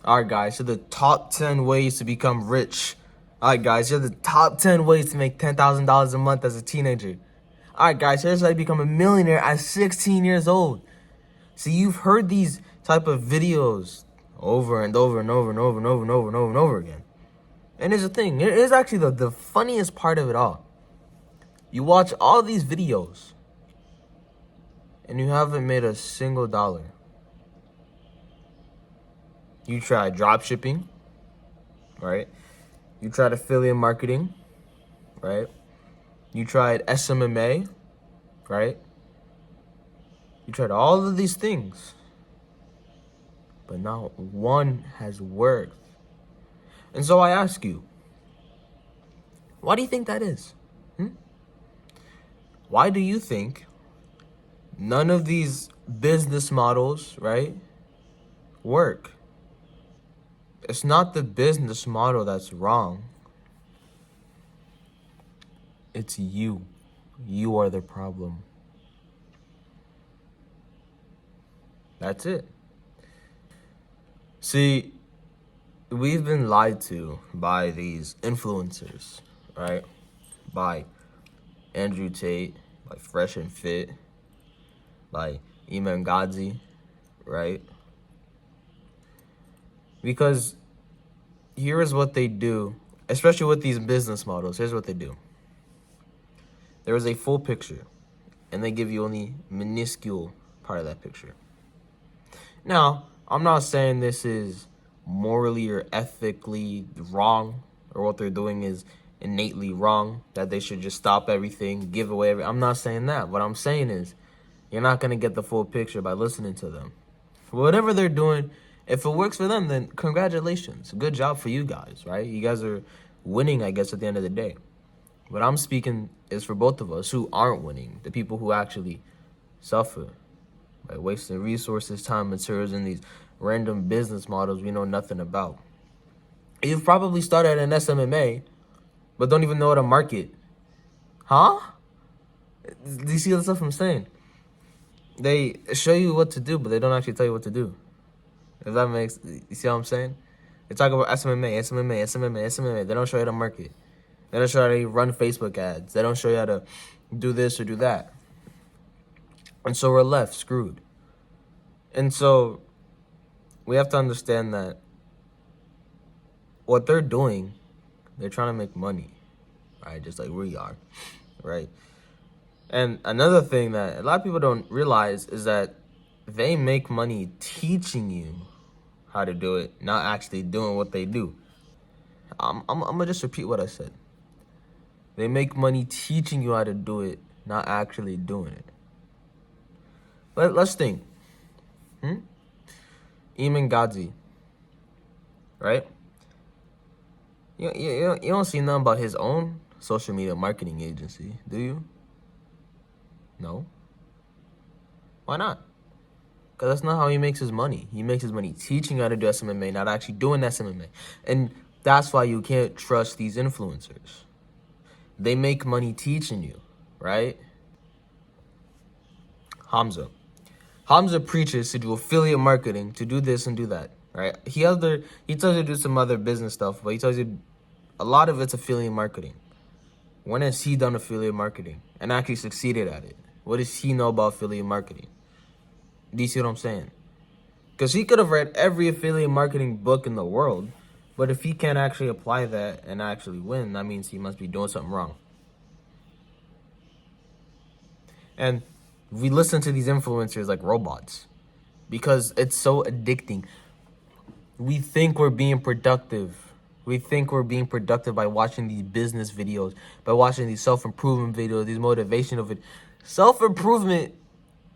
Alright guys, so the top 10 ways to become rich. Alright guys, here are the top 10 ways to make $10,000 a month as a teenager. Alright guys, here's how you become a millionaire at 16 years old. See, you've heard these type of videos over and over and over and over and over and over and over and over again. And here's the thing, it is actually the funniest part of it all. You watch all these videos and you haven't made a single dollar. You tried drop shipping, right? You tried affiliate marketing, right? You tried SMMA, right? You tried all of these things, but not one has worked. And so I ask you, why do you think that is? Why do you think none of these business models, right, work? It's not the business model that's wrong. It's you. You are the problem. That's it. See, we've been lied to by these influencers, right? By Andrew Tate, by Fresh and Fit, by Iman Gadzi, right? Because here is what they do, especially with these business models. Here's what they do. There is a full picture, and they give you only minuscule part of that picture. Now, I'm not saying this is morally or ethically wrong, or what they're doing is innately wrong, that they should just stop everything, give away everything. I'm not saying that. What I'm saying is you're not going to get the full picture by listening to them. Whatever they're doing, if it works for them, then congratulations. Good job for you guys, right? You guys are winning, I guess, at the end of the day. What I'm speaking is for both of us who aren't winning, the people who actually suffer by wasting resources, time, materials, and these random business models we know nothing about. You've probably started an SMMA, but don't even know how to market. Huh? Do you see the stuff I'm saying? They show you what to do, but they don't actually tell you what to do. If that makes, you see what I'm saying? They talk about SMMA. They don't show you how to market. They don't show you how to run Facebook ads. They don't show you how to do this or do that. And so we're left screwed. And so we have to understand that what they're doing, they're trying to make money, right? Just like we are, right? And another thing that a lot of people don't realize is that they make money teaching you how to do it, not actually doing what they do. I'm gonna just repeat what I said. They make money teaching you how to do it, not actually doing it. Let's think. Iman Gadzi, right? You don't see nothing about his own social media marketing agency, do you? No. Why not? Because that's not how he makes his money. He makes his money teaching you how to do SMMA, not actually doing SMMA. And that's why you can't trust these influencers. They make money teaching you, right? Hamza preaches to do affiliate marketing, to do this and do that, right? He tells you to do some other business stuff, but he tells you a lot of it's affiliate marketing. When has he done affiliate marketing and actually succeeded at it? What does he know about affiliate marketing? Do you see what I'm saying? Because he could have read every affiliate marketing book in the world, but if he can't actually apply that and actually win, that means he must be doing something wrong. And we listen to these influencers like robots because it's so addicting. We think we're being productive. We think we're being productive by watching these business videos, by watching these self-improvement videos, these motivational videos. Self-improvement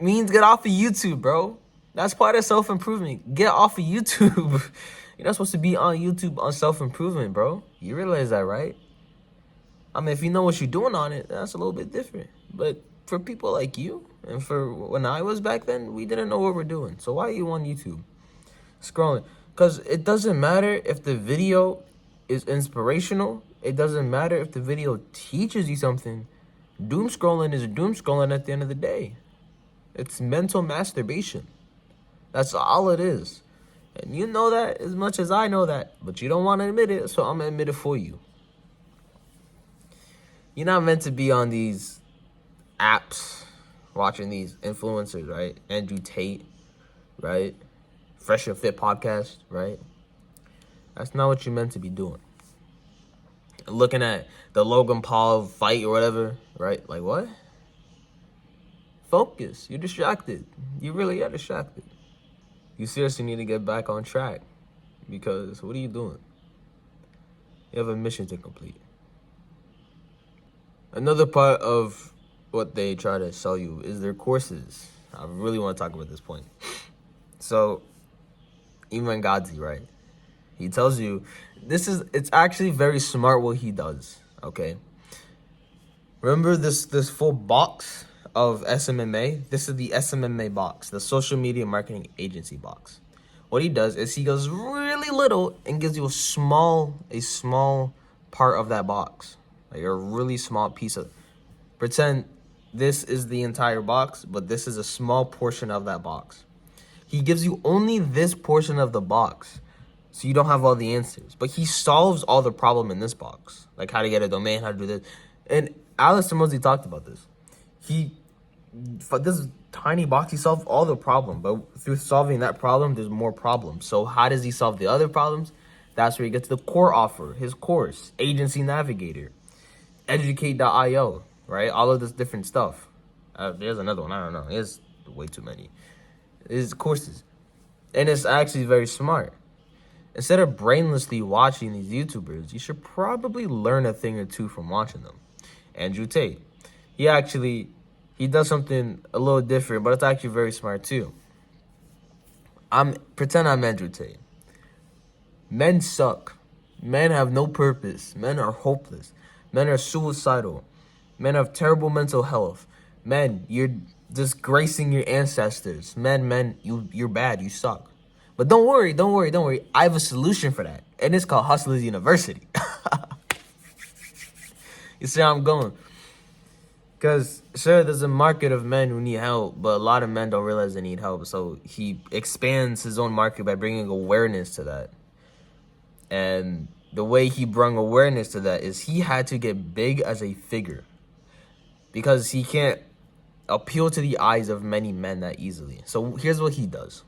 means get off of YouTube, bro. That's part of self-improvement. Get off of YouTube. You're not supposed to be on YouTube on self-improvement, bro. You realize that, right? I mean, if you know what you're doing on it, that's a little bit different. But for people like you, and for when I was back then, we didn't know what we're doing. So why are you on YouTube scrolling? Because it doesn't matter if the video is inspirational. It doesn't matter if the video teaches you something. Doom scrolling is doom scrolling at the end of the day. It's mental masturbation. That's all it is. And you know that as much as I know that, but you don't want to admit it, so I'm going to admit it for you. You're not meant to be on these apps watching these influencers, right? Andrew Tate, right? Fresh and Fit podcast, right? That's not what you're meant to be doing. Looking at the Logan Paul fight or whatever, right? Like, what? Focus. You're distracted. You really are distracted. You seriously need to get back on track, because what are you doing? You have a mission to complete. Another part of what they try to sell you is their courses. I really want to talk about this point. So, Iman Gadzi, right? He tells you, it's actually very smart what he does, okay? Remember this full box of SMMA? This is the SMMA box, the social media marketing agency box. What he does is he goes really little and gives you a small part of that box. Like a really small piece of, pretend this is the entire box, but this is a small portion of that box. He gives you only this portion of the box, so you don't have all the answers. But he solves all the problem in this box, like how to get a domain, how to do this. And Alex Hormozi talked about this. For this tiny box, he solved all the problem. But through solving that problem, there's more problems. So how does he solve the other problems? That's where he gets the core offer, his course, Agency Navigator, Educate.io, right? All of this different stuff. There's another one. I don't know. There's way too many. It's courses. And it's actually very smart. Instead of brainlessly watching these YouTubers, you should probably learn a thing or two from watching them. Andrew Tate. He does something a little different, but it's actually very smart too. Pretend I'm Andrew Tate. Men suck. Men have no purpose. Men are hopeless. Men are suicidal. Men have terrible mental health. Men, you're disgracing your ancestors. Men, you're bad. You suck. But don't worry. I have a solution for that. And it's called Hustlers University. You see how I'm going? Because, sure, there's a market of men who need help, but a lot of men don't realize they need help. So he expands his own market by bringing awareness to that. And the way he brought awareness to that is he had to get big as a figure, because he can't appeal to the eyes of many men that easily. So here's what he does.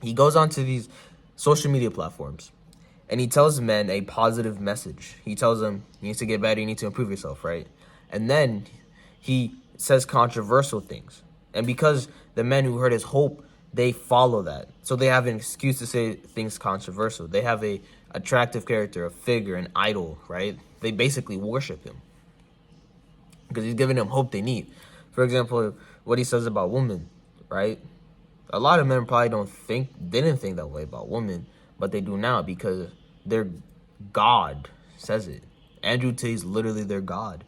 He goes onto these social media platforms and he tells men a positive message. He tells them, you need to get better, you need to improve yourself, right? And then he says controversial things. And because the men who heard his hope, they follow that. So they have an excuse to say things controversial. They have a attractive character, a figure, an idol, right? They basically worship him because he's giving them hope they need. For example, what he says about women, right? A lot of men probably didn't think that way about women, but they do now because their God says it. Andrew Tate is literally their God.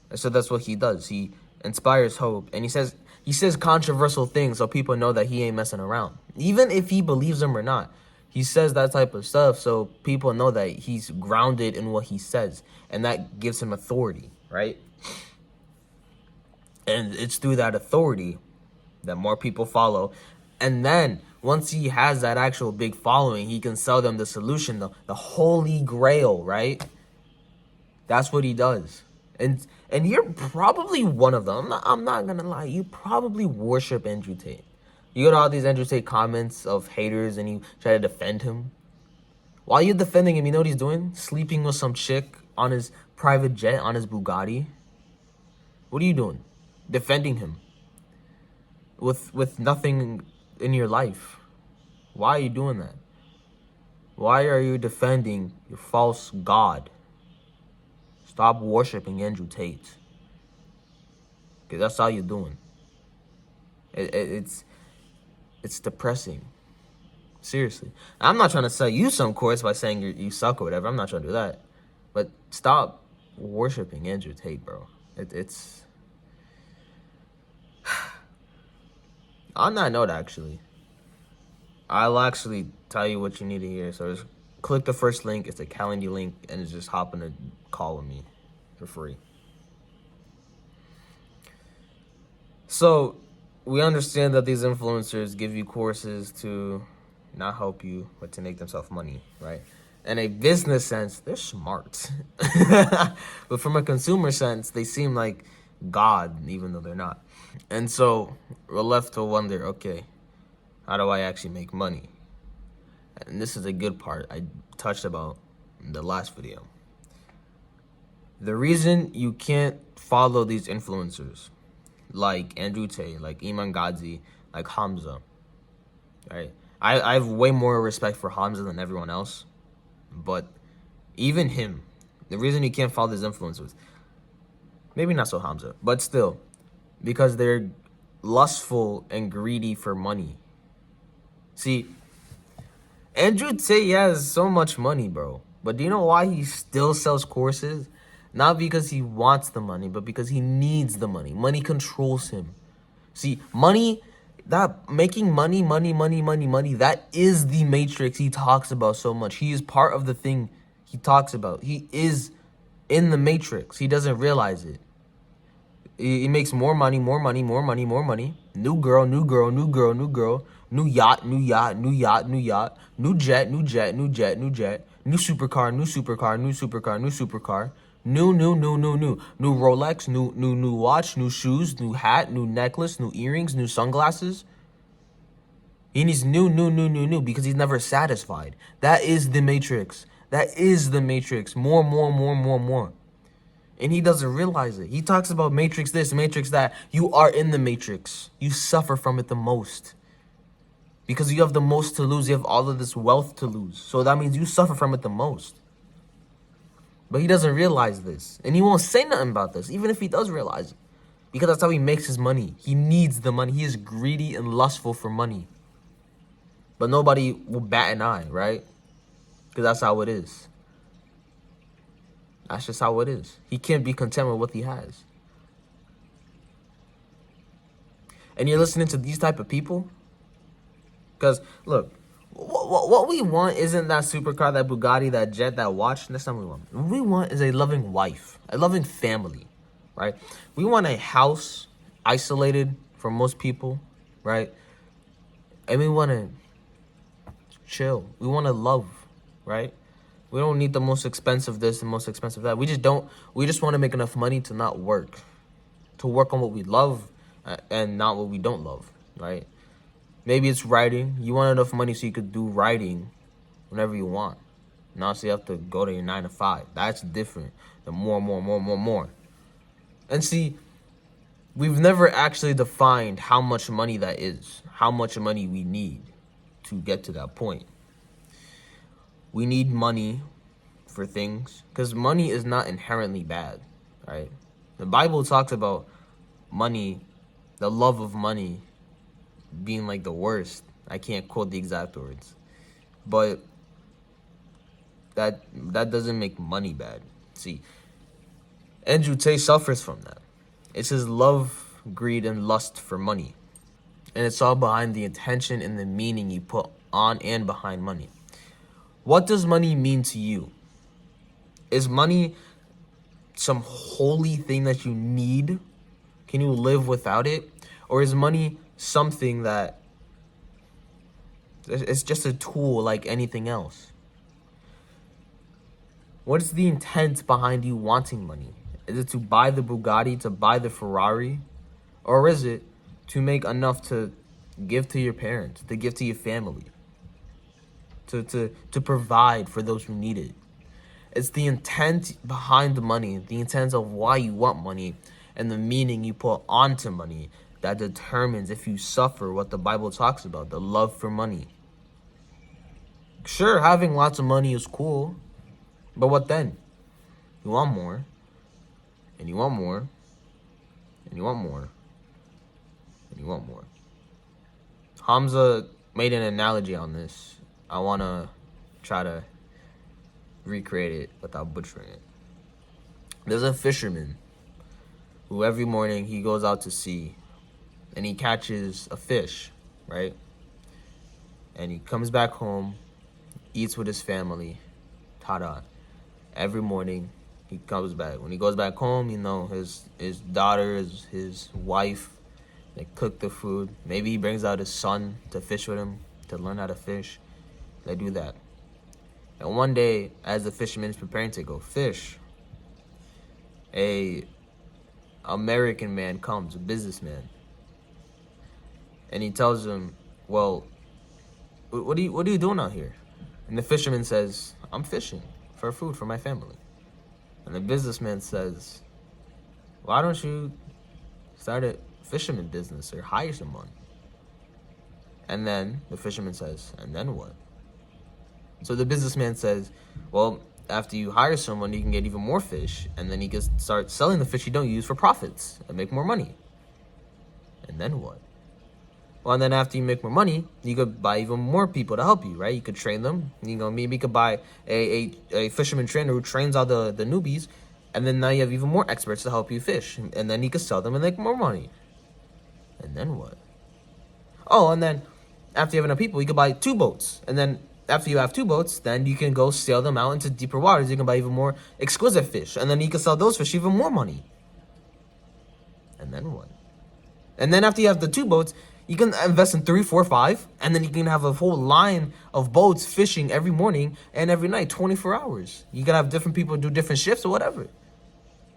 And so that's what he does. He inspires hope, and he says controversial things so people know that he ain't messing around. Even if he believes them or not, he says that type of stuff so people know that he's grounded in what he says, and that gives him authority, right? And it's through that authority that more people follow. And then once he has that actual big following, he can sell them the solution, the holy grail, right? That's what he does. And you're probably one of them. I'm not gonna lie. You probably worship Andrew Tate. You go to all these Andrew Tate comments of haters and you try to defend him. While you're defending him, you know what he's doing? Sleeping with some chick on his private jet, on his Bugatti. What are you doing? Defending him with nothing in your life. Why are you doing that? Why are you defending your false god? Stop worshiping Andrew Tate, because that's all you're doing. It's depressing. Seriously. I'm not trying to sell you some course by saying you suck or whatever. I'm not trying to do that. But stop worshiping Andrew Tate, bro. It's on that note, actually, I'll actually tell you what you need to hear. So just click the first link. It's a Calendly link, and it's just hop on a call with me for free. So we understand that these influencers give you courses to not help you, but to make themselves money, right? In a business sense, they're smart. But from a consumer sense, they seem like God, even though they're not. And so we're left to wonder, okay, how do I actually make money? And this is a good part I touched about in the last video. The reason you can't follow these influencers like Andrew Tate, like Iman Gadzhi, like Hamza, right? I have way more respect for Hamza than everyone else. But even him, the reason you can't follow these influencers, maybe not so Hamza, but still, because they're lustful and greedy for money. See, Andrew Tate has so much money, bro. But do you know why he still sells courses? Not because he wants the money, but because he needs the money. Money controls him. See, money, that making money, that is the matrix he talks about so much. He is part of the thing he talks about. He is in the matrix. He doesn't realize it. He makes more money. New girl. New yacht. New jet. New supercar. New Rolex, new watch, new shoes, new hat, new necklace, new earrings, new sunglasses. He needs new because he's never satisfied. That is the matrix. More. And he doesn't realize it. He talks about matrix this, matrix that. You are in the matrix. You suffer from it the most. Because you have the most to lose. You have all of this wealth to lose. So that means you suffer from it the most. But he doesn't realize this. And he won't say nothing about this, even if he does realize it. Because that's how he makes his money. He needs the money. He is greedy and lustful for money. But nobody will bat an eye, right? Because that's how it is. That's just how it is. He can't be content with what he has. And you're listening to these type of people? Because, look, what we want isn't that supercar, that Bugatti, that jet, that watch. That's not what we want. What we want is a loving wife, a loving family, right? We want a house isolated from most people, right? And we want to chill. We want to love, right? We don't need the most expensive this and most expensive that. We just want to make enough money to not work. To work on what we love and not what we don't love, right? Maybe it's writing. You want enough money so you could do writing whenever you want. Not so you have to go to your 9 to 5. That's different than more. And see, we've never actually defined how much money that is. How much money we need to get to that point. We need money for things because money is not inherently bad, right? The Bible talks about money, the love of money, being like the worst. I can't quote the exact words, but that doesn't make money bad. See, Andrew Tate suffers from that. It's his love, greed, and lust for money, and it's all behind the intention and the meaning you put on and behind money. What does money mean to you? Is money some holy thing that you need? Can you live without it? Or is money something that it's just a tool like anything else? What is the intent behind you wanting money? Is it to buy the Bugatti, to buy the Ferrari? Or is it to make enough to give to your parents, to give to your family? To provide for those who need it. It's the intent behind the money, the intent of why you want money, and the meaning you put onto money that determines if you suffer what the Bible talks about, the love for money. Sure, having lots of money is cool, but what then? You want more, and you want more, and you want more, and you want more. Hamza made an analogy on this. I want to try to recreate it without butchering it. There's a fisherman who every morning he goes out to sea and he catches a fish, right? And he comes back home, eats with his family. Ta-da. Every morning he comes back. When he goes back home, you know, his daughter, his wife, they cook the food. Maybe he brings out his son to fish with him, to learn how to fish. They do that. And one day, as the fisherman is preparing to go fish, a American man comes, a businessman, and he tells him, "Well, what are you doing out here?" And the fisherman says, "I'm fishing for food for my family." And the businessman says, "Why don't you start a fisherman business or hire someone?" And then the fisherman says, "And then what?" So the businessman says, "Well, after you hire someone, you can get even more fish, and then you can start selling the fish you don't use for profits and make more money." And then what? Well, and then after you make more money, you could buy even more people to help you, right? You could train them. Maybe you could buy a fisherman trainer who trains all the newbies, and then now you have even more experts to help you fish, and then you could sell them and make more money. And then what? Oh, and then after you have enough people, you could buy 2 boats, and then after you have 2 boats, then you can go sail them out into deeper waters. You can buy even more exquisite fish, and then you can sell those fish even more money. And then what? And then after you have the 2 boats, you can invest in 3, 4, 5, and then you can have a whole line of boats fishing every morning and every night, 24 hours. You can have different people do different shifts or whatever.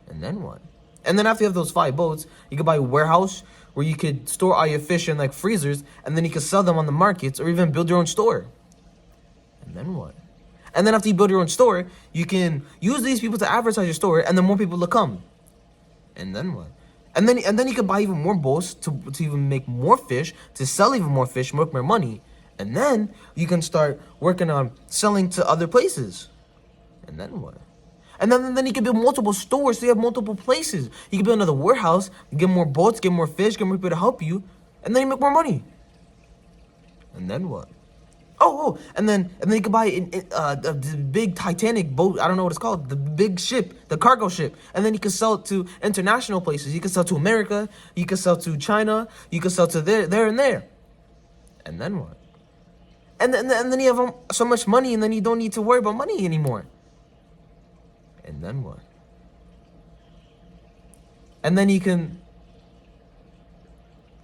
And then what? And then after you have those 5 boats, you can buy a warehouse where you could store all your fish in like freezers, and then you can sell them on the markets or even build your own store. And then what? And then after you build your own store, you can use these people to advertise your store, and then more people will come. And then what? And then you can buy even more boats to even make more fish, to sell even more fish, make more money. And then you can start working on selling to other places. And then what? And then you can build multiple stores, so you have multiple places. You can build another warehouse, get more boats, get more fish, get more people to help you, and then you make more money. And then what? And then you can buy the big Titanic boat. I don't know what it's called. The big ship, the cargo ship. And then you can sell it to international places. You can sell to America. You can sell to China. You can sell to there and there. And then what? And then you have so much money, and then you don't need to worry about money anymore. And then what? And then you can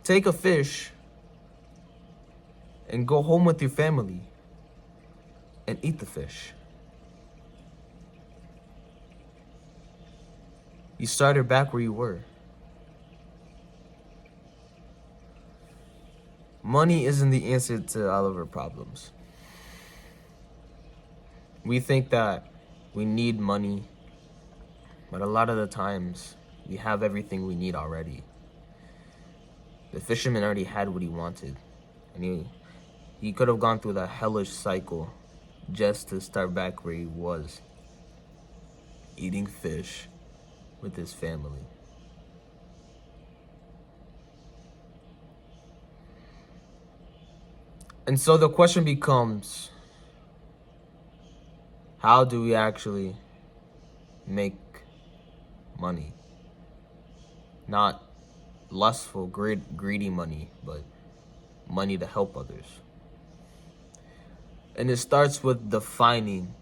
take a fish and go home with your family and eat the fish. You started back where you were. Money isn't the answer to all of our problems. We think that we need money, but a lot of the times we have everything we need already. The fisherman already had what he wanted, and he could have gone through that hellish cycle just to start back where he was, eating fish with his family. And so the question becomes, how do we actually make money? Not lustful, greedy money, but money to help others. And it starts with defining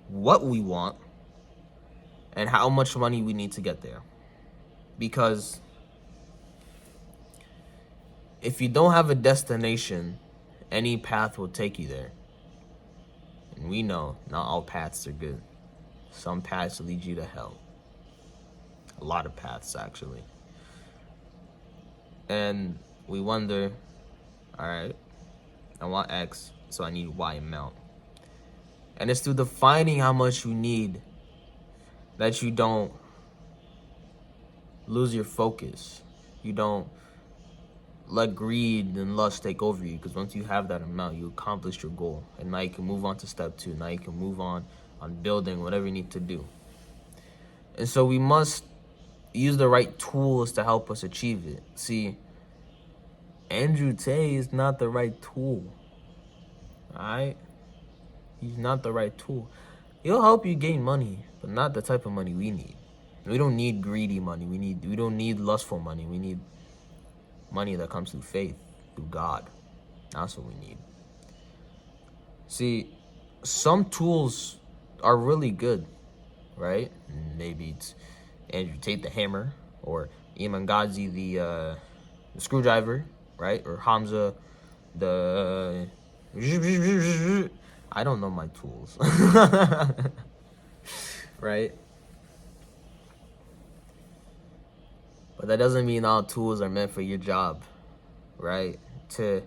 what we want and how much money we need to get there. Because if you don't have a destination, any path will take you there. And we know not all paths are good. Some paths lead you to hell. A lot of paths, actually. And we wonder, all right, I want X, so I need Y amount. And it's through defining how much you need that you don't lose your focus. You don't let greed and lust take over you, because once you have that amount, you accomplished your goal. And now you can move on to step 2. Now you can move on building whatever you need to do. And so we must use the right tools to help us achieve it. See, Andrew Tate is not the right tool. Alright? He's not the right tool. He'll help you gain money, but not the type of money we need. We don't need greedy money. We don't need lustful money. We need money that comes through faith, through God. That's what we need. See, some tools are really good, right? Maybe it's Andrew Tate the hammer, or Iman Ghazi the screwdriver, right? Or Hamza the I don't know my tools. Right? But that doesn't mean all tools are meant for your job, right? To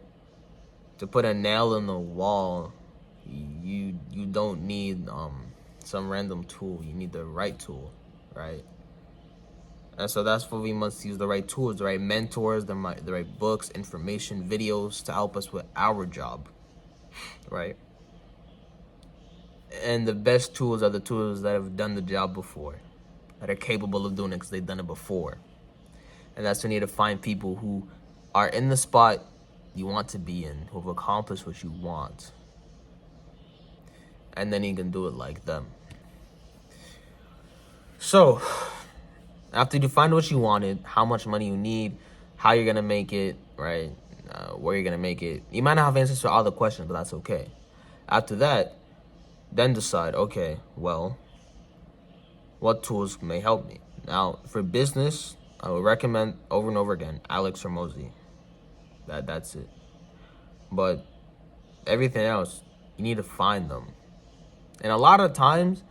put a nail in the wall, you don't need some random tool. You need the right tool, right? And so that's what we must use: the right tools, the right mentors, the right books, information, videos to help us with our job, right? And the best tools are the tools that have done the job before, that are capable of doing it because they've done it before. And that's when you need to find people who are in the spot you want to be in, who have accomplished what you want. And then you can do it like them. So, after you find what you wanted, how much money you need, how you're going to make it, right? Where you're going to make it. You might not have answers to all the questions, but that's okay. After that, then decide, okay, well, what tools may help me? Now, for business, I would recommend over and over again, Alex Hormozy. That's it. But everything else, you need to find them. And a lot of times,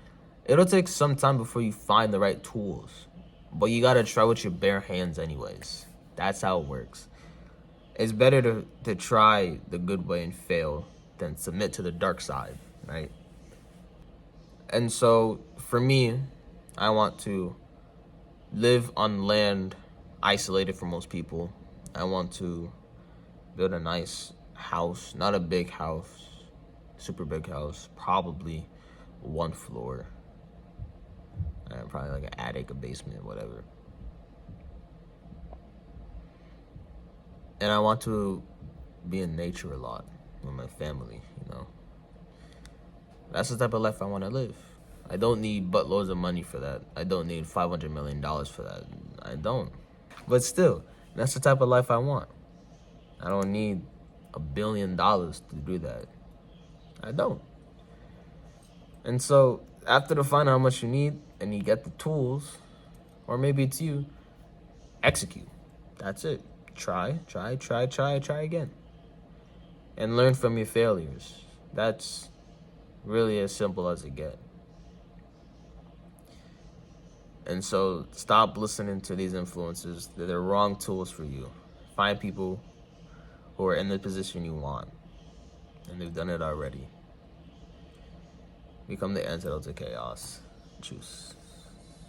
it'll take some time before you find the right tools. But you gotta try with your bare hands anyways. That's how it works. It's better to try the good way and fail than submit to the dark side, right? And so, for me, I want to live on land isolated from most people. I want to build a nice house, not a big house, super big house, probably one floor, and probably like an attic, a basement, whatever. And I want to be in nature a lot with my family, you know. That's the type of life I want to live. I don't need buttloads of money for that. I don't need $500 million for that. I don't. But still, that's the type of life I want. I don't need $1 billion to do that. I don't. And so, after to find out how much you need and you get the tools, or maybe it's you, execute. That's it. Try again. And learn from your failures. That's really as simple as it gets. And so stop listening to these influencers. They're the wrong tools for you. Find people who are in the position you want. And they've done it already. Become the antidote to chaos. Choose.